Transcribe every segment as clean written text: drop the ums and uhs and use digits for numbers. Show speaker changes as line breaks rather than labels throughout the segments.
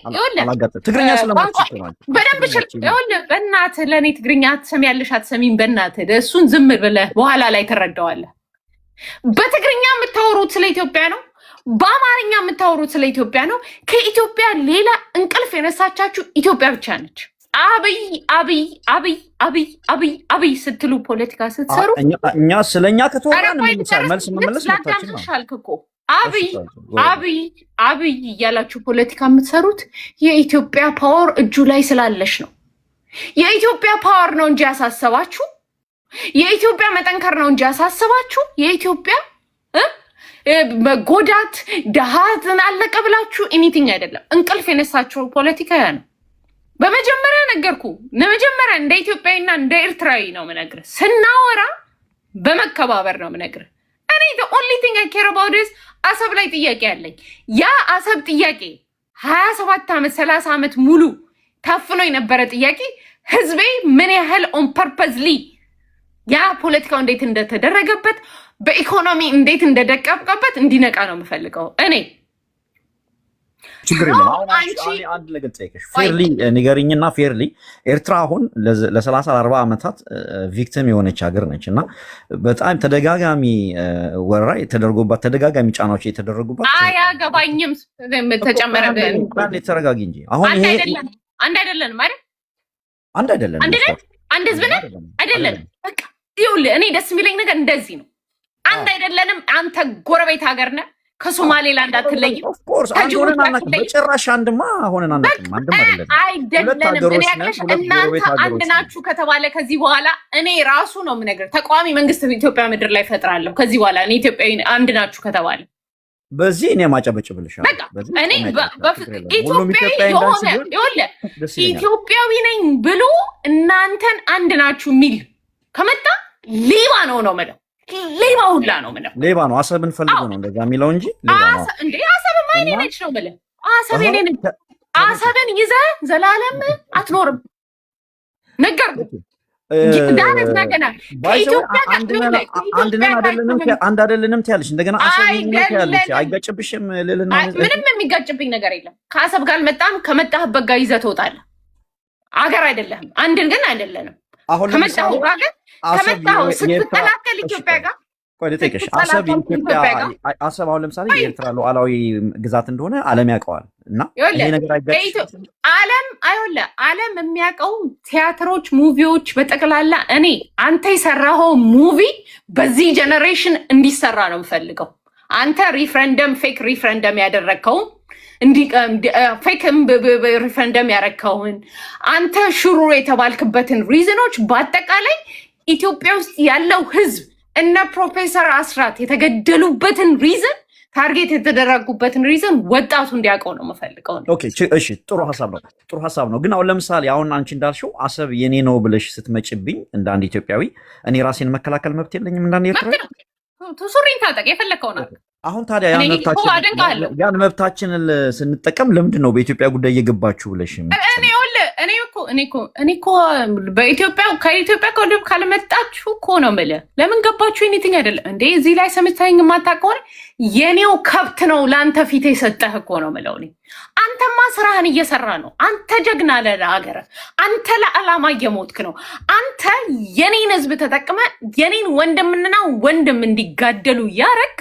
አላጋጠም ትግርኛ ስለማትችል ነው
በደንብ ይኸውልህ በእናትህ ለኔ ትግርኛ አትሰሚያለሽ አትሰሚም በእናትህ እሱን ዝም ብለህ በኋላ ላይ ትረዳዋለህ በትግርኛ የምታወሩት ስለ ኢትዮጵያ ነው በአማርኛ የምታወሩት ስለ ኢትዮጵያ ነው ከኢትዮጵያ ሌላ እንቅልፍ የነሳቻችሁ ኢትዮጵያ ብቻ ነች አብይ ስትሉ ፖለቲካ ስትሰሩ
እኛ ስለኛ ከተወራን መልስ መመለስ
ነው አብይ እያላችሁ ፖለቲካ የምትሰሩት የኢትዮጵያ ፓወር እጁ ላይ ስላለሽ ነው የኢትዮጵያ ፓወር ነው እንጂ ያሳሰባችሁ የኢትዮጵያ መጠንከር ነው እንጂ ያሳሰባችሁ የኢትዮጵያ መጎዳት ደሃትን አለቀ ብላችሁ ኤኒቲንግ አይደለም እንቅልፍ የነሳችሁ ፖለቲካ ያ ነው በመጀመሪያ ነገርኩ ለመጀመሪያ እንደ ኢትዮጵያዊና እንደ ኤርትራዊ ነው መነግር ስናወራ በመከባበር ነው መነግር እኔ the only thing I care about is አሰብ ላይ ጥያቄ አለኝ ያ አሰብ ጥያቄ 27 ዓመት 30 ዓመት ሙሉ ታፍኖ የነበረ ጥያቄ ህዝቤ ምን ያህል on purposely ያ ፖለቲካው እንዴት እንደተደረገበት በኢኮኖሚ እንዴት እንደደቀቀበት እንዲነቃ ነው የምፈልገው እኔ
ችግር የለም አሁን አንድ ነገር ጠይቀሽ ፌርሊ ንገሪኝና ፌርሊ ኤርትራ አሁን ለ30 ለ40 ዓመታት ቪክቲም የሆነች ሀገር ነችና በጣም ተደጋጋሚ ወራ የተደረጉባት ተደጋጋሚ ጫናዎች የተደረጉባት
አያገባኝም ተጨመረ
ተረጋጊ እንጂ አሁን ይሄ
አንድ አይደለም ማለት
አንድ
ህዝብ አይደለም በቃ ይኸውልህ እኔ ደስ የሚለኝ ነገር እንደዚህ ነው አንድ አይደለንም አንተ ጎረቤት ሀገር ነህ ከሶማሌላንድ አትለይም
ኦፍ ኮርስ አንዶና በጭራሽ አንድማ ሆነና
አይደለም እናንተ አንድ ናችሁ ከተባለ ከዚህ በኋላ እኔ ራሱ ነው የምነግርህ ተቋሚ መንግስት በኢትዮጵያ ምድር ላይ ፈጥራለሁ ከዚህ በኋላ እኔ ኢትዮጵያዊ አንድ ናችሁ ከተባለ
በዚህ እኔ ማጨበጭብልሻለሁ
እኔ ኢትዮጵያዊ ነኝ ብሎ እናንተን አንድ ናችሁ የሚል ከመጣ ሌባ ነው ማለት ሌባ ሁላ ነው ማለት
ሌባ ነው አሰብን ፈልጎ ነው እንደዛ የሚለው እንጂ
ሌባ ነው እንዴ አሰብ ማይኔ ነች ነው ማለት አሰብ የኔ ነች አሰብን ይዘህ ዘላለም አትኖርም ነገር ዳነት ነገና ኢትዮጵያ
አንድ አይደለንም ትያለሽ እንደገና አሰብን ትያለሽ አይጋጭብሽም ልልና
ምንም የሚጋጭብኝ ነገር የለም ከአሰብ ጋር መጣም ከመጣህበት ጋር ይዘህ ትወጣለህ አገር አይደለም አንድን ግን አይደለንም ከመጣሁ ጋር ከመጣሁ ስትተላከል ኢትዮጵያ ጋር
ቆይ ልጠይቅሽ አሰብ አሁን ለምሳሌ የኤርትራ ሉዓላዊ ግዛት እንደሆነ ዓለም ያውቀዋል እና ይሄ ነገር አይጋጭም
ዓለም የሚያውቀው ቲያትሮች ሙቪዎች በጠቅላላ እኔ አንተ የሰራኸው ሙቪ በዚህ ጀነሬሽን እንዲሰራ ነው የምፈልገው አንተ ፌክ ሪፍረንደም ያደረግከው ፌክ ሪፍረንደም ያረከውን አንተ ሽሩ የተባልክበትን ሪዝኖች በአጠቃላይ ኢትዮጵያ ውስጥ ያለው ህዝብ እነ ፕሮፌሰር አስራት የተገደሉበትን ሪዝን ታርጌት የተደረጉበትን ሪዝን ወጣቱ እንዲያውቀው ነው የምፈልገው
ኦኬ እሺ ጥሩ ሀሳብ ነው ግን አሁን ለምሳሌ አሁን አንቺ እንዳልሽው አሰብ የኔ ነው ብለሽ ስትመጭብኝ እንደ አንድ ኢትዮጵያዊ እኔ ራሴን መከላከል መብት የለኝም እንዳንድ ኤርትራዊ
ሱሪን ታጠቅ የፈለከው ነው
አሁን ታዲያ ያን መብታችንን ስንጠቀም ለምንድን ነው በኢትዮጵያ ጉዳይ እየገባችሁ ብለሽ
እኔ እኮ በኢትዮጵያ ከኢትዮጵያ ከወደብ ካልመጣችሁ እኮ ነው የምልህ ለምን ገባችሁ ኤኒቲንግ አይደለም እንዴ እዚህ ላይ ሰምተኸኝ የማታውቅ ከሆነ የኔው ከብት ነው ለአንተ ፊት የሰጠህ እኮ ነው የምለው እኔ አንተማ ስራህን እየሰራ ነው አንተ ጀግና ለሀገር አንተ ለዓላማ እየሞትክ ነው አንተ የኔን ህዝብ ተጠቅመ የኔን ወንድምና ወንድም እንዲጋደሉ ያረክ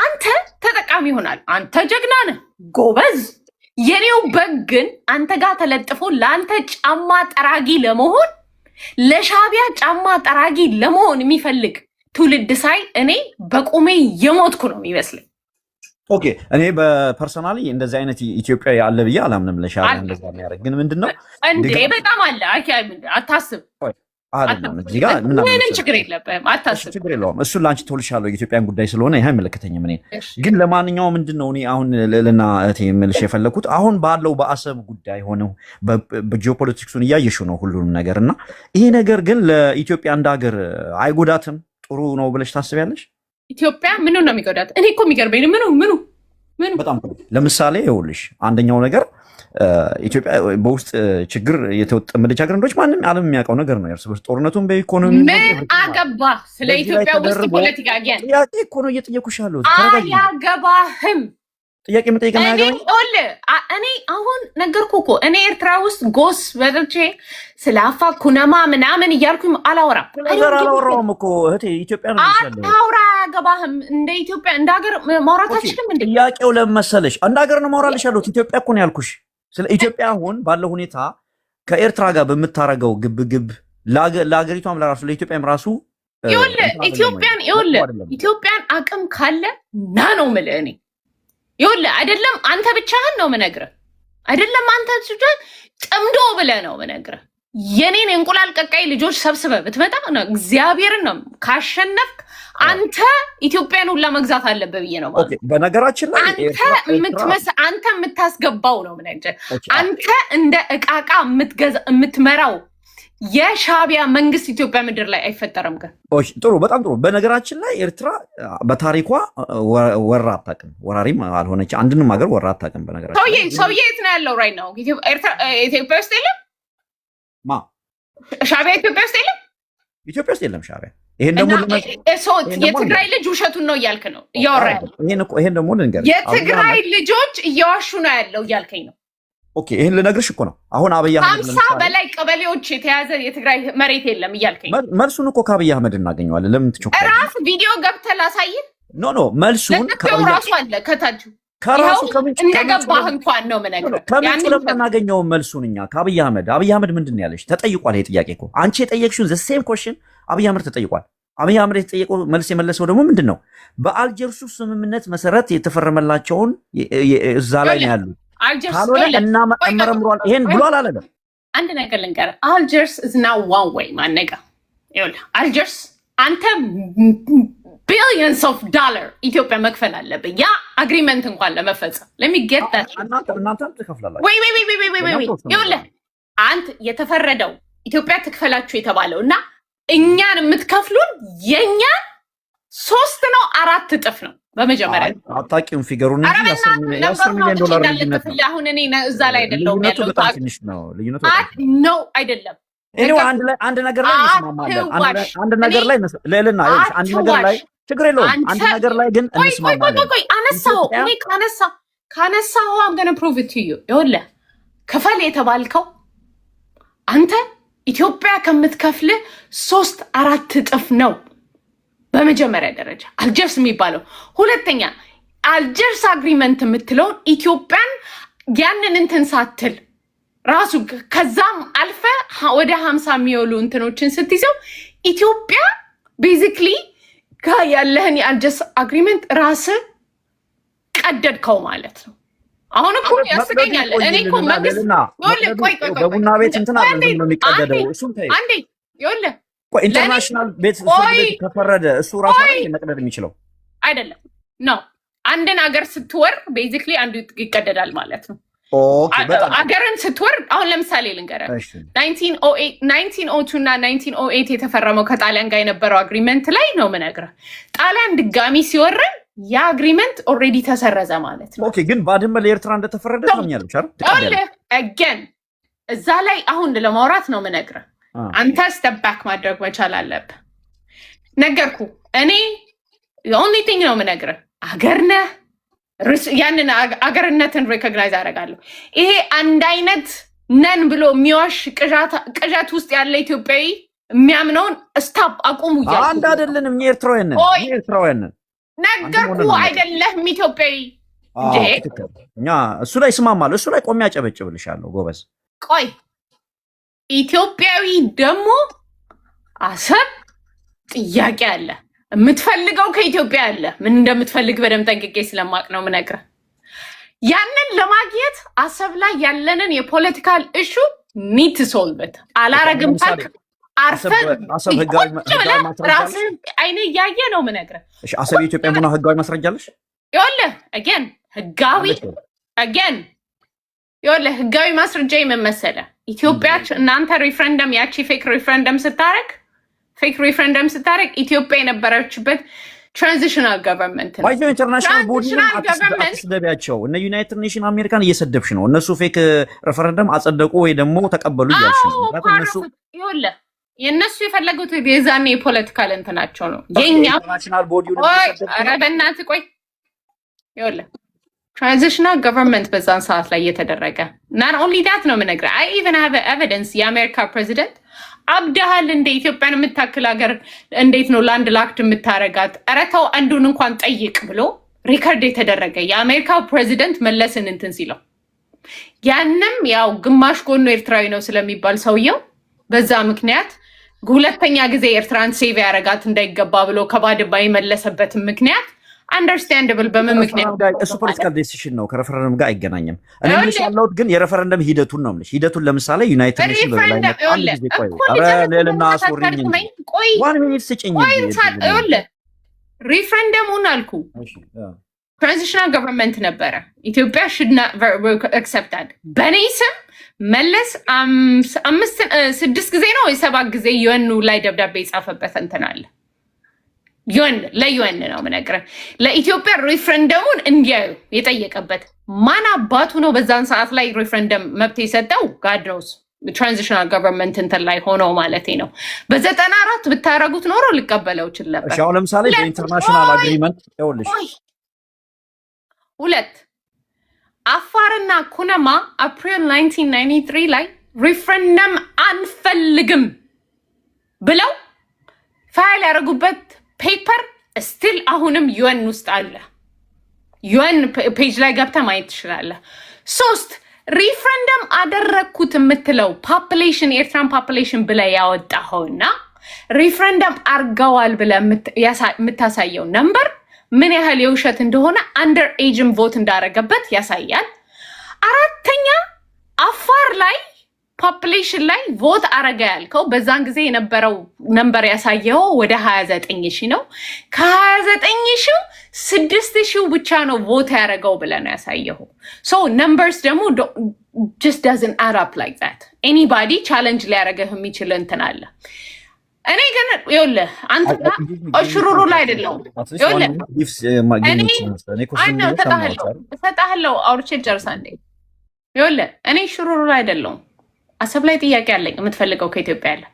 አንተ ተጠቃሚ ይሆናል አንተ ጀግና ነህ ጎበዝ የኔው በግን አንተ ጋር ተለጥፎ ለአንተ ጫማ ጠራጊ ለመሆን ለሻቢያ ጫማ ጠራጊ ለመሆን የሚፈልግ ትውልድ ሳይ እኔ በቁሜ የሞትኩ ነው የሚመስለኝ
ኦኬ እኔ በፐርሰናሊ እንደዚህ አይነት ኢትዮጵያዊ አለ ብዬ አላምንም ለሻቢያ እንደዛ የሚያደርግ ግን ምንድነው
እንዴ በጣም አለ አታስብ ምንም ችግር የለብህም አታስብ
ችግር የለውም እሱን ላንቺ ተወልሻለሁ የኢትዮጵያን ጉዳይ ስለሆነ ይሄ አይመለከተኝም እኔ ግን ለማንኛውም ምንድነው እኔ አሁን ልዕልና እህቴ የምልሽ የፈለኩት አሁን ባለው በአሰብ ጉዳይ ሆነው በጂኦፖለቲክሱን እያየሹ ነው ሁሉንም ነገር እና ይሄ ነገር ግን ለኢትዮጵያ እንደ ሀገር አይጎዳትም ጥሩ ነው ብለሽ ታስቢያለሽ
ኢትዮጵያ ምኑ ነው የሚጎዳት እኔ እኮ የሚገርመኝ ምኑ
በጣም ለምሳሌ ይኸውልሽ አንደኛው ነገር ኢትዮጵያ በውስጥ ችግር የተወጠመደች ሀገር እንደሆነች ማንም ዓለም የሚያውቀው ነገር ነው። እርስ በርስ ጦርነቱን በኢኮኖሚ
ምን አገባ ስለ ኢትዮጵያ ውስጥ ፖለቲካ ጋር
ጥያቄ እኮ ነው እየጠየኩሽ ያለሁት።
አያገባህም
ጥያቄ መጠየቅ ነው ያገኘው።
እኔ አሁን ነገርኩህ እኮ እኔ ኤርትራ ውስጥ ጎስ በልቼ ስለ አፋ ኩነማ ምናምን እያልኩኝ አላወራም።
ነገር አላወራውም እኮ እህቴ። ኢትዮጵያ ነው ይሻላል።
አታውራ አያገባህም። እንደ ኢትዮጵያ እንደ ሀገር ማውራት አትችልም እንዴ?
ጥያቄው ለመሰለሽ እንደ ሀገር ነው ማውራልሽ ያለሁት። ኢትዮጵያ እኮ ነው ያልኩሽ። ስለ ኢትዮጵያ አሁን ባለው ሁኔታ ከኤርትራ ጋር በምታረገው ግብግብ ለሀገሪቷም ለራሱ ለኢትዮጵያም ራሱ ኢትዮጵያን አቅም ካለ ና ነው የምልህ እኔ። ይኸውልህ አይደለም አንተ ብቻህን ነው የምነግርህ፣ አይደለም አንተ ብቻህን ጥምዶ ብለህ ነው የምነግርህ። የኔን እንቁላል ቀቃይ ልጆች ሰብስበህ ብትመጣ ነው እግዚአብሔርን ነው ካሸነፍክ አንተ ኢትዮጵያን ሁላ መግዛት አለብህ ብዬ ነው ማለት። በነገራችን ላይ
አንተ የምታስገባው ነው የምነግርህ። አንተ እንደ እቃቃ የምትመራው የሻዕቢያ መንግስት ኢትዮጵያ ምድር ላይ አይፈጠርም። ግን
ጥሩ፣ በጣም ጥሩ። በነገራችን ላይ ኤርትራ በታሪኳ ወራ አታውቅም፣ ወራሪም አልሆነች፣ አንድንም ሀገር ወራ አታውቅም። በነገራችን
ሰውዬ የት ነው ያለው? ራይት ነው ኢትዮጵያ ውስጥ የለም። ሻዕቢያ ኢትዮጵያ ውስጥ የለም።
ኢትዮጵያ ውስጥ የለም ሻዕቢያ። ይሄን ደግሞ
የትግራይ ልጅ ውሸቱን ነው እያልክ ነው እያወራ ያለው።
ይሄን ደግሞ ልንገርህ፣
የትግራይ ልጆች እየዋሹ ነው ያለው እያልከኝ ነው።
ኦኬ፣ ይሄን ልነግርሽ እኮ ነው። አሁን አብይ አህመድ
50 በላይ ቀበሌዎች የተያዘ የትግራይ መሬት የለም እያልከኝ።
መልሱን እኮ ከአብይ አህመድ እናገኘዋለን። ለምን ትጮካለህ?
ራስ ቪዲዮ ገብተህ ላሳይህ።
ኖ መልሱን
ራሱ አለ ከታች
ከራሱ ከምንጭ
እንደገባህ እንኳን ነው የምነግርህ።
ከምንጭ ለምናገኘው መልሱን እኛ ከአብይ አህመድ ምንድን ነው ያለሽ? ተጠይቋል። ይሄ ጥያቄ እኮ አንቺ የጠየቅሽውን ዘ ሴም ኮሽን አብይ አህመድ ተጠይቋል። አብይ አህመድ የተጠየቀው መልስ የመለሰው ደግሞ ምንድን ነው? በአልጀርሱ ስምምነት መሰረት የተፈረመላቸውን እዛ ላይ ነው ያሉት። ካልሆነ እናመረምሯል። ይሄን ብሏል አለ።
አንድ ነገር ልንገርህ፣ አልጀርስ is not one way ማነጋ። ይኸውልህ አልጀርስ አንተ billions of dollars ኢትዮጵያ መክፈል አለብህ ያ አግሪመንት እንኳን ለመፈጸም ለሚገጣት
እናንተም ትከፍላላችሁ።
ወይ ይኸውልህ አንተ የተፈረደው ኢትዮጵያ ትክፈላችሁ የተባለው እና እኛን የምትከፍሉን የኛ 3 ነው 4 እጥፍ ነው። በመጀመሪያ
አጣቂውን ፊገሩን እንጂ $10 ሚሊዮን ልዩነት ነው።
አሁን እኔ እዛ ላይ አይደለም ያለው
በጣም ትንሽ ነው ልዩነቱ።
ነው አይደለም።
አንድ ነገር ላይ እንስማማለን። አንድ ነገር ላይ ለልና አንድ ነገር ላይ ችግር የለውም። አንድ ነገር ላይ ግን እንስማማለን።
አነሳው እኔ ካነሳው I'm going to prove it to you። ይኸውልህ ክፈል የተባልከው አንተ ኢትዮጵያ ከምትከፍል 3-4 እጥፍ ነው በመጀመሪያ ደረጃ አልጀርስ የሚባለው። ሁለተኛ አልጀርስ አግሪመንት የምትለውን ኢትዮጵያን ያንን እንትን ሳትል ራሱ ከዛም አልፈ ወደ 50 የሚወሉ እንትኖችን ስትይዘው ኢትዮጵያ ቤዚክሊ ያለህን የአልጀርስ አግሪመንት ራስ ቀደድከው ማለት ነው። አሁን እኮ ያስገኛል። እኔ እኮ መንግስት ቆይ
በቡና ቤት እንትን አለ ነው የሚቀደደው። እሱም ተይ አንዴ
ይኸውልህ
ኢንተርናሽናል ቤት ከፈረደ እሱ ራሱ መቅደድ የሚችለው
አይደለም ነው። አንድን ሀገር ስትወር ቤዚክሊ አንዱ ይቀደዳል ማለት ነው። ሀገርን ስትወር አሁን ለምሳሌ ልንገርህ 1902 እና 1908 የተፈረመው ከጣሊያን ጋር የነበረው አግሪመንት ላይ ነው የምነግርህ። ጣሊያን ድጋሚ ሲወረን ያ አግሪመንት ኦልሬዲ ተሰረዘ ማለት ነው።
ኦኬ፣ ግን ባድመ ለኤርትራ እንደተፈረደ ታምኛለሽ አይደል?
አገን እዛ ላይ አሁን ለማውራት ነው የምነግርህ። አንተ ስቴፕ ባክ ማድረግ መቻል አለብህ። ነገርኩ እኔ ኦንሊ ቲንግ ነው የምነግርህ። አገር ነህ፣ ያንን አገርነትን ሪኮግናይዝ አደርጋለሁ። ይሄ አንድ አይነት ነን ብሎ የሚዋሽ ቅዠት ውስጥ ያለ ኢትዮጵያዊ የሚያምነውን ስታፕ አቁሙ እያልኩ
አንድ አይደለንም። እኛ ኤርትራውያን ነን።
ነገርኩ አይደለህም ኢትዮጵያዊ።
እኛ እሱ ላይ እስማማለሁ። እሱ ላይ ቆሜ አጨበጭብልሻለሁ ጎበዝ።
ቆይ ኢትዮጵያዊ ደግሞ አሰብ ጥያቄ አለ። የምትፈልገው ከኢትዮጵያ አለ። ምን እንደምትፈልግ በደምብ ጠንቅቄ ስለማቅ ነው የምነግርህ። ያንን ለማግኘት አሰብ ላይ ያለንን የፖለቲካል እሹ ኒድ ሶልቭት አላረግም ካልክ አርፈን ራስህን አይነ እያየ ነው የምነግርህ።
አሰብ የኢትዮጵያ መሆኗ ህጋዊ ማስረጃ አለሽ?
ይኸውልህ ህጋዊ ማስረጃ ምን መሰለህ? ኢትዮጵያ እናንተ ሪፍረንደም ያቺ ፌክ ሪፍረንደም ስታረግ ኢትዮጵያ የነበረችበት ትራንዚሽናል ገቨርንመንት ነው።
ኢንተርናሽናል ቦዲ አትስደቢያቸው። እነ ዩናይትድ ኔሽን አሜሪካን እየሰደብሽ ነው። እነሱ ፌክ ሬፈረንደም አጸደቁ ወይ ደግሞ ተቀበሉ እያልሽ ነው።
ይኸውልህ የእነሱ የፈለጉት የዛኔ የፖለቲካል እንትናቸው ነው። የኛ ኧረ በእናትህ ቆይ ይኸውልህ ትራንዚሽናል ገቨርንመንት በዛን ሰዓት ላይ እየተደረገ ናት ኦንሊ ዳት ነው የምነግርህ። አይ ኢቨን ሃቭ ኤቪደንስ የአሜሪካ ፕሬዚደንት አብዳሃል እንደ ኢትዮጵያን የምታክል ሀገር እንዴት ነው ላንድ ላክድ የምታረጋት? ኧረ ተው አንዱን እንኳን ጠይቅ ብሎ ሪከርድ የተደረገ የአሜሪካው ፕሬዚደንት መለስን እንትን ሲለው ያንም ያው ግማሽ ጎኑ ኤርትራዊ ነው ስለሚባል ሰውየው በዛ ምክንያት ሁለተኛ ጊዜ ኤርትራን ሴቭ ያረጋት እንዳይገባ ብሎ ከባድባ የመለሰበትን ምክንያት አንደርስታንደብል በምን ምክንያት
እሱ ፖለቲካል ዲሲሽን ነው፣ ከሬፈረንደም ጋር አይገናኝም። እኔ ምንሽ ያለሁት ግን የሬፈረንደም ሂደቱን ነው የምልሽ። ሂደቱን ለምሳሌ ዩናይትድ ኔሽንስ ሌልና አስወሪኝ ዋን ሚኒት ስጭኝ ሪፈረንደሙን አልኩ። ትራንዚሽናል ገቨርንመንት ነበረ ኢትዮጵያ ሽድና አክሰፕታድ በእኔ ስም መለስ 6 ጊዜ ነው 7 ጊዜ ዩኤኑ ላይ ደብዳቤ የጻፈበት እንትን አለ። ለዩኤን ነው የምነግርህ። ለኢትዮጵያ ሪፍረንደሙን እንዲያዩ የጠየቀበት ማን አባቱ ነው በዛን ሰዓት ላይ ሪፍረንደም መብት የሰጠው? ጋድሮስ ትራንዚሽናል ገቨርንመንት እንትን ላይ ሆነው ማለት ነው። በ94 ብታረጉት ኖሮ ልቀበለው ይችል ነበር። እሺ አሁን ለምሳሌ በኢንተርናሽናል አግሪመንት ይኸውልሽ
2 አፋርና ኩነማ አፕሪል 1993 ላይ ሪፍረንደም አንፈልግም ብለው ፋይል ያደረጉበት ፔፐር ስቲል አሁንም ዩኤን ውስጥ አለ። ዩኤን ፔጅ ላይ ገብተህ ማየት ትችላለህ። 3 ሪፍረንደም አደረግኩት የምትለው ፖፑሌሽን ኤርትራን ፖፑሌሽን ብለህ ያወጣኸውና ሪፍረንደም አርገዋል ብለህ የምታሳየው ነምበር ምን ያህል የውሸት እንደሆነ አንደር ኤጅም ቮት እንዳረገበት ያሳያል። 4ኛ አፋር ላይ ፖፑሌሽን ላይ ቮት አረጋ ያልከው በዛን ጊዜ የነበረው ነምበር ያሳየው ወደ 29,000 ነው። ከ29,000 6,000 ብቻ ነው ቮት ያረገው ብለህ ነው ያሳየው። ሶ ነምበርስ ደግሞ just doesn't add up like that. anybody challenge ሊያረገህ የሚችል እንትን አለ። እኔ ግን ይኸውልህ አንተ ሽሩሩ ላይ አይደለሁም። ይኸውልህ እሰጥሃለሁ አውርቼ ጨርሳ እንዴ። ይኸውልህ እኔ ሽሩሩ ላይ አይደለሁም። አሰብ ላይ ጥያቄ አለኝ የምትፈልገው ከኢትዮጵያ ያለ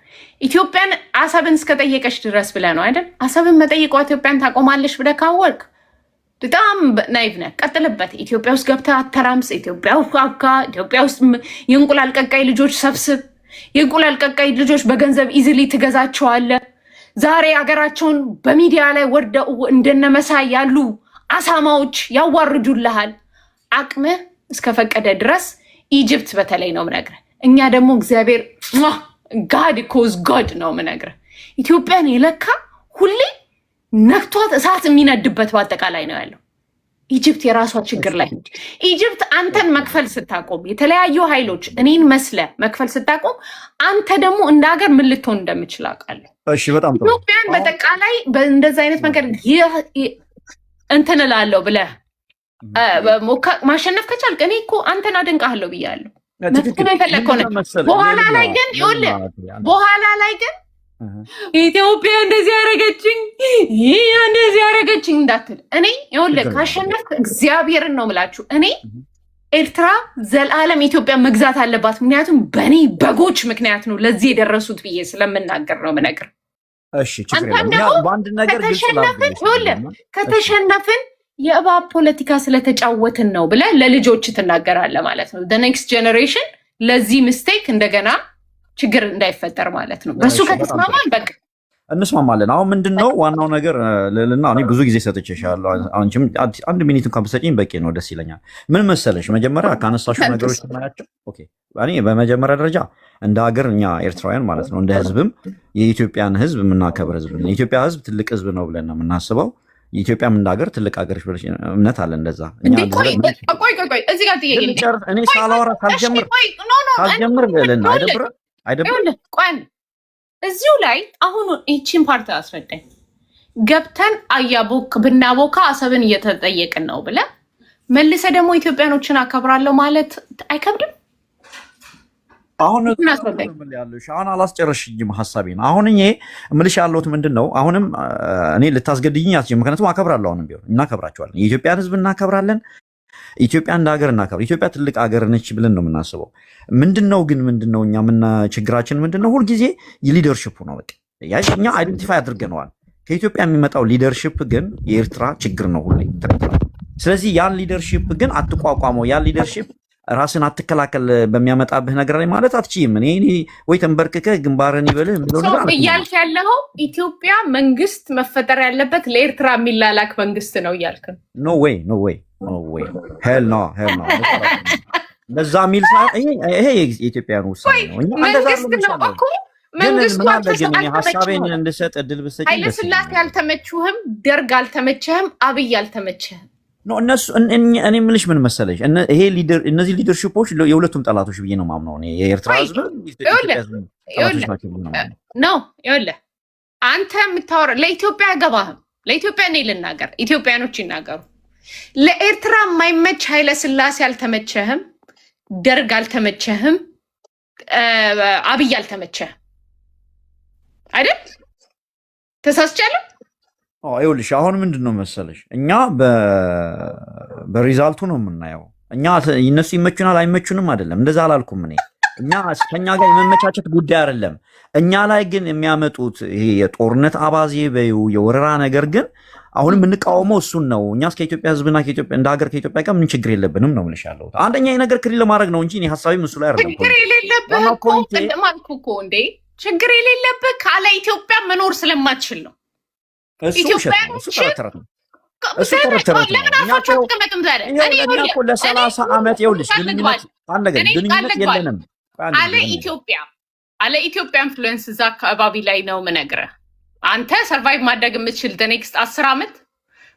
ኢትዮጵያን አሰብን እስከጠየቀች ድረስ ብለህ ነው አይደል? አሰብን መጠየቋ ኢትዮጵያን ታቆማለች ብለህ ካወቅ በጣም ናይቭ ነህ። ቀጥልበት። ኢትዮጵያ ውስጥ ገብተህ አተራምስ። ኢትዮጵያ ውስጥ የእንቁላል ቀቃይ ልጆች ሰብስብ። የእንቁላል ቀቃይ ልጆች በገንዘብ ኢዝሊ ትገዛቸዋለህ። ዛሬ ሀገራቸውን በሚዲያ ላይ ወርደው እንደነመሳይ ያሉ አሳማዎች ያዋርዱልሃል። አቅምህ እስከፈቀደ ድረስ ኢጅፕት በተለይ ነው የምነግርህ። እኛ ደግሞ እግዚአብሔር ጋድ ኮዝ ጋድ ነው የምነግርህ። ኢትዮጵያን የለካ ሁሌ ነክቷት እሳት የሚነድበት በአጠቃላይ ነው ያለው። ኢጅፕት የራሷ ችግር ላይ ኢጅፕት አንተን መክፈል ስታቆም የተለያዩ ኃይሎች እኔን መስለ መክፈል ስታቆም አንተ ደግሞ እንደ ሀገር ምን ልትሆን እንደምችል አውቃለሁ።
እሺ በጣም ጥሩ።
ኢትዮጵያን በጠቃላይ በእንደዚህ አይነት መንገድ እንትን እላለሁ ብለህ ማሸነፍ ከቻልክ እኔ እኮ አንተን አደንቃለሁ ብያለሁ። መስከረ የፈለግከው ነው። በኋላ ላይ ግን ኢትዮጵያ እንደዚህ ያረገችኝ እንደዚህ ያረገችኝ እንዳትል። እኔ ይኸውልህ ካሸነፍክ እግዚአብሔርን ነው የምላችሁ። እኔ ኤርትራ ዘላለም ኢትዮጵያ መግዛት አለባት። ምክንያቱም በእኔ በጎች ምክንያት ነው ለዚህ የደረሱት ብዬ ስለምናገር ነው የምነግር። አንተም ደግሞ ከተሸነፍን የእባብ ፖለቲካ ስለተጫወትን ነው ብለህ ለልጆች ትናገራለህ ማለት ነው። ኔክስት ጀኔሬሽን ለዚህ ምስቴክ እንደገና ችግር እንዳይፈጠር ማለት ነው። በሱ ከተስማማን በቃ
እንስማማለን። አሁን ምንድነው ዋናው ነገር ልልና እኔ ብዙ ጊዜ ሰጥቼሻለሁ። አንቺም 1 ሚኒት እንኳን ብትሰጪኝ በቂ ነው፣ ደስ ይለኛል። ምን መሰለሽ መጀመሪያ ካነሳሽው ነገሮች ስናያቸው እኔ በመጀመሪያ ደረጃ እንደ ሀገር እኛ ኤርትራውያን ማለት ነው እንደ ህዝብም የኢትዮጵያን ህዝብ የምናከብር ህዝብ ነው። የኢትዮጵያ ህዝብ ትልቅ ህዝብ ነው ብለን ነው የምናስበው። የኢትዮጵያም እንደ ሀገር ትልቅ ሀገር እምነት አለ። እንደዛ
ቆይ እዚህ ጋር ጥያቄ
እኔ ሳላወራ ካልጀምር ልልና አይደብርም?
ቆይ እዚሁ ላይ አሁን ይቺን ፓርቲ አስረዳኝ። ገብተን አያቦክ ብናቦካ አሰብን እየተጠየቅን ነው ብለህ መልሰ ደግሞ ኢትዮጵያኖችን አከብራለሁ ማለት አይከብድም?
አሁን አላስጨረሽኝም ሀሳቤን። አሁን እኔ እምልሽ ያለሁት ምንድን ነው፣ አሁንም እኔ ልታስገድኝኝ አትችይም። ምክንያቱም አከብራለሁ። አሁንም ቢሆን እናከብራቸዋለን። የኢትዮጵያን ህዝብ እናከብራለን። ኢትዮጵያ እንደ ሀገር እናከብር። ኢትዮጵያ ትልቅ ሀገር ነች ብለን ነው የምናስበው። ምንድነው እኛ ችግራችን ምንድነው? ሁልጊዜ የሊደርሽፑ ነው። በቃ እኛ አይደንቲፋይ አድርገነዋል። ከኢትዮጵያ የሚመጣው ሊደርሽፕ ግን የኤርትራ ችግር ነው ሁሌ። ስለዚህ ያን ሊደርሺፕ ግን አትቋቋመው። ያን ሊደርሺፕ ራስን አትከላከል በሚያመጣብህ ነገር ላይ ማለት አትችይም። እኔ ወይ ተንበርክከህ ግንባርን ይበልህ የሚለው ነገር
እያልክ ያለው ኢትዮጵያ መንግስት መፈጠር ያለበት ለኤርትራ የሚላላክ መንግስት ነው እያልክ ነው።
ኖ ዌይ ሄል ኖ ለዛ ሚል ይሄ የኢትዮጵያን ውሳኔ ነው።
መንግስት ነው እኮ መንግስቱ
ሀሳቤን እንድሰጥ እድል ብትሰጪኝ።
ኃይለ ሥላሴ አልተመችህም፣ ደርግ አልተመችህም፣ አብይ አልተመችህም።
እነሱ እኔ የምልሽ ምን መሰለሽ፣ እነዚህ ሊደርሺፖች የሁለቱም ጠላቶች ብዬ ነው የማምነው። የኤርትራ ህዝብ
ነው። ይኸውልህ አንተ የምታወራው ለኢትዮጵያ አይገባህም። ለኢትዮጵያ እኔ ልናገር፣ ኢትዮጵያኖች ይናገሩ። ለኤርትራ የማይመች ኃይለ ሥላሴ አልተመቸህም፣ ደርግ አልተመቸህም፣ አብይ አልተመቸህም አይደል? ተሳስቻለሁ?
ይኸውልሽ አሁን ምንድን ነው መሰለሽ፣ እኛ በሪዛልቱ ነው የምናየው። እኛ እነሱ ይመቹናል አይመቹንም አይደለም፣ እንደዛ አላልኩም እኔ። እኛ ከኛ ጋር የመመቻቸት ጉዳይ አይደለም። እኛ ላይ ግን የሚያመጡት ይሄ የጦርነት አባዜ በዩ የወረራ ነገር ግን አሁንም የምንቃወመው እሱን ነው። እኛ እስከ ኢትዮጵያ ህዝብና ከኢትዮጵያ እንደ ሀገር ከኢትዮጵያ ጋር ምን ችግር የለብንም ነው የምልሽ ያለሁት። አንደኛ ነገር ክሊር ለማድረግ ነው እንጂ እኔ ሀሳቤም እሱ ላይ አይደለም።
ችግር የሌለብህ እኮ እንዴ ችግር የሌለብህ ካለ ኢትዮጵያ መኖር ስለማትችል ነው።
ለ30 ዓመት ይኸውልሽ ግንኙነት የለንም
አለ ኢትዮጵያ ኢንፍሉዌንስ እዛ አካባቢ ላይ ነው የምነግርህ። አንተ ሰርቫይቭ ማድረግ የምትችል ኔክስት 10 ዓመት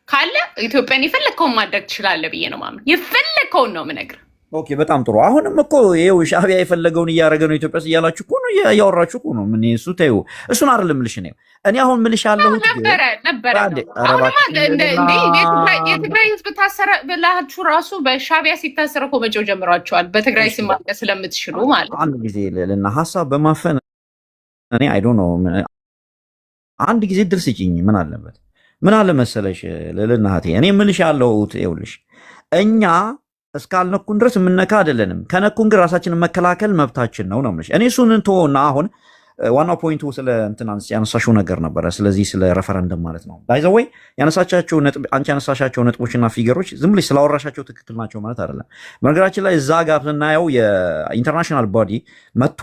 ካለ ኢትዮጵያን የፈለግከውን ማድረግ ትችላለህ ብዬ ነው ማምን። የፈለግከውን ነው የምነግርህ።
ኦኬ በጣም ጥሩ። አሁንም እኮ ይኸው ሻዕቢያ የፈለገውን እያደረገ ነው ኢትዮጵያ እያላችሁ እኮ ነው እያወራችሁ እኮ ነው። ምን እሱ ተይው፣ እሱን አይደለም የምልሽ ነው። እኔ አሁን የምልሽ ያለሁት
ነበረ የትግራይ ህዝብ ታሰረ ብላችሁ ራሱ በሻዕቢያ ሲታሰረ እኮ መጮህ ጀምሯቸዋል። በትግራይ ሲማቀ ስለምትችሉ ማለት
አንድ ጊዜ ልና ሀሳብ በማፈን እኔ አይ ዶንት ኖ አንድ ጊዜ ድል ስጪኝ። ምን አለ መሰለሽ ልልና እህቴ፣ እኔ የምልሽ ያለሁት ይኸውልሽ እኛ እስካልነኩን ድረስ የምነካ አይደለንም። ከነኩን ግን ራሳችንን መከላከል መብታችን ነው የምልሽ። እኔ እሱን እንተወውና አሁን ዋናው ፖይንቱ ስለ ያነሳሽው ነገር ነበረ። ስለዚህ ስለ ሬፈረንደም ማለት ነው። ባይ ዘ ወይ አንቺ ያነሳሻቸው ነጥቦችና ፊገሮች ዝም ብለሽ ስላወራሻቸው ትክክል ናቸው ማለት አይደለም። በነገራችን ላይ እዛ ጋር ስናየው የኢንተርናሽናል ቦዲ መጥቶ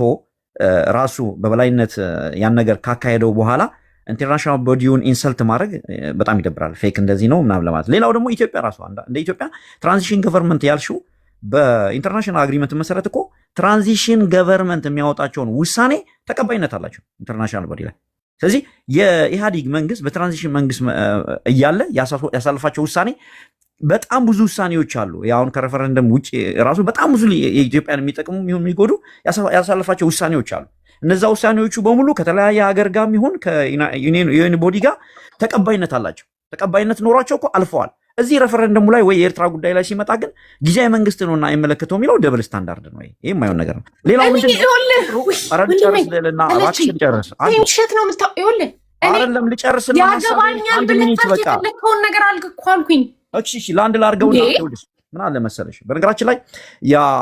ራሱ በበላይነት ያን ነገር ካካሄደው በኋላ ኢንተርናሽናል ቦዲውን ኢንሰልት ማድረግ በጣም ይደብራል። ፌክ እንደዚህ ነው ምናምን ለማለት። ሌላው ደግሞ ኢትዮጵያ ራሷ እንደ ኢትዮጵያ ትራንዚሽን ገቨርንመንት ያልሽው በኢንተርናሽናል አግሪመንት መሰረት እኮ ትራንዚሽን ገቨርንመንት የሚያወጣቸውን ውሳኔ ተቀባይነት አላቸው ኢንተርናሽናል ቦዲ ላይ። ስለዚህ የኢህአዴግ መንግስት በትራንዚሽን መንግስት እያለ ያሳልፋቸው ውሳኔ በጣም ብዙ ውሳኔዎች አሉ። አሁን ከሬፈረንደም ውጭ ራሱ በጣም ብዙ የኢትዮጵያን የሚጠቅሙ የሚጎዱ ያሳልፋቸው ውሳኔዎች አሉ። እነዛ ውሳኔዎቹ በሙሉ ከተለያየ ሀገር ጋር የሚሆን ከዩኤን ቦዲ ጋር ተቀባይነት አላቸው። ተቀባይነት ኖሯቸው እኮ አልፈዋል። እዚህ ሬፈረንደሙ ላይ ወይ የኤርትራ ጉዳይ ላይ ሲመጣ ግን ጊዜያዊ መንግስት ነውና የመለከተው የሚለው ደብል ስታንዳርድ ነው። ይሄ የማይሆን ነገር ነው። ሌላው ምንድን ነው? አይደለም ልጨርስና
ያገባኛል ብለህ የፈለከውን ነገር አልኩኝ።
እሺ ለአንድ ላድርገውና ምን አለ መሰለሽ፣ በነገራችን ላይ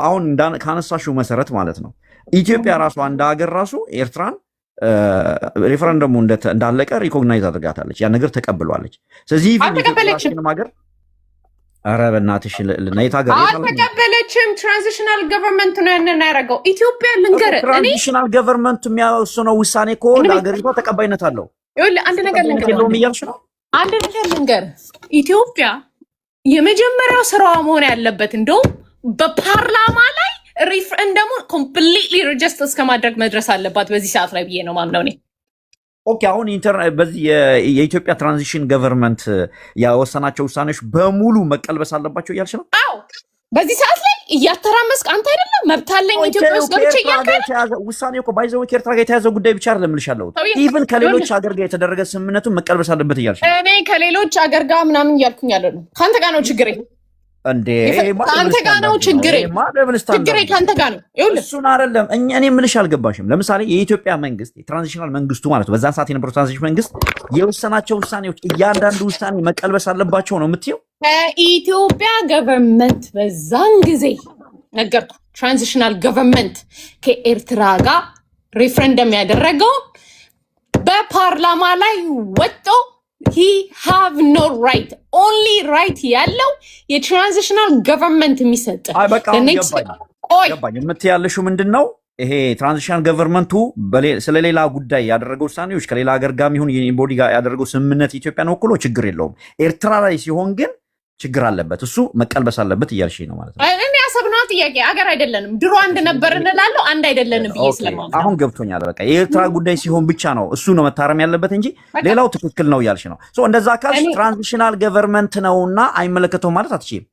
አሁን ካነሳሽው መሰረት ማለት ነው ኢትዮጵያ ራሷ እንደ ሀገር ራሱ ኤርትራን ሬፈረንደሙ እንዳለቀ ሪኮግናይዝ አድርጋታለች። ያን ነገር ተቀብሏለች። ስለዚህ
አልተቀበለችም
ሀገር ኧረ በእናትሽ ለየት ሀገር
አልተቀበለችም። ትራንዚሽናል ገቨርንመንት ነው ያንን ያደረገው። ኢትዮጵያ ልንገርህ፣
ትራንዚሽናል ገቨርንመንት የሚያወስነው ውሳኔ እኮ ለሀገሪቷ ተቀባይነት አለው።
አንድ ነገር ልንገርህ፣ ኢትዮጵያ የመጀመሪያው ስራዋ መሆን ያለበት እንደውም በፓርላማ ላይ ሪፍረንደሙን ኮምፕሊትሊ ሪጀስት እስከማድረግ መድረስ አለባት በዚህ ሰዓት ላይ ብዬ ነው ማምነው እኔ።
ኦኬ አሁን በዚህ የኢትዮጵያ ትራንዚሽን ገቨርንመንት ያወሰናቸው ውሳኔዎች በሙሉ መቀልበስ አለባቸው እያልሽ ነው?
አዎ በዚህ ሰዓት ላይ እያተራመስክ አንተ አይደለም መብት አለኝ ኢትዮጵያ ውስጥ ገብቼ እያልከ
ውሳኔ እኮ ባይዘው ከኤርትራ ጋር የተያዘ ጉዳይ ብቻ አይደለም እልሻለሁ። ኢቭን ከሌሎች ሀገር ጋር የተደረገ ስምምነቱን መቀልበስ አለበት እያልሽ ነው?
እኔ ከሌሎች ሀገር ጋር ምናምን እያልኩኝ ያለ ነው። ከአንተ ጋር ነው ችግሬ
እንዴ?
ከአንተ ጋር ነው ችግሬ ከአንተ ጋር ነው።
እሱን አይደለም እኔ የምልሽ አልገባሽም። ለምሳሌ የኢትዮጵያ መንግስት የትራንዚሽናል መንግስቱ ማለት ነው በዛን ሰዓት የነበረው ትራንዚሽን መንግስት የወሰናቸው ውሳኔዎች እያንዳንዱ ውሳኔ መቀልበስ አለባቸው ነው የምትይው?
ከኢትዮጵያ ገቨርንመንት በዛን ጊዜ ነገርኩ። ትራንዚሽናል ገቨርንመንት ከኤርትራ ጋር ሪፍረንደም ያደረገው በፓርላማ ላይ ወጥቶ he have no right. Only right ያለው የትራንዚሽናል ገቨርንመንት የሚሰጥ
አይ በቃ ገባኝ የምትያለሽው ምንድነው ይሄ ትራንዚሽናል ገቨርንመንቱ ስለሌላ ጉዳይ ያደረገው ውሳኔዎች ከሌላ ሀገር ጋር ይሁን የቦዲ ጋር ያደረገው ስምምነት ኢትዮጵያን ወክሎ ችግር የለውም። ኤርትራ ላይ ሲሆን ግን ችግር አለበት፣ እሱ መቀልበስ አለበት እያልሽ ነው ማለት ነው።
እኔ ያሰብነው ጥያቄ አገር አይደለንም ድሮ አንድ ነበር እንላለው አንድ አይደለንም ብዬ ስለማለት
አሁን ገብቶኛል። በቃ የኤርትራ ጉዳይ ሲሆን ብቻ ነው እሱ ነው መታረም ያለበት እንጂ ሌላው ትክክል ነው እያልሽ ነው። ሶ እንደዛ ካልሽ ትራንዚሽናል ገቨርንመንት ነውና አይመለከተውም ማለት አትችይም።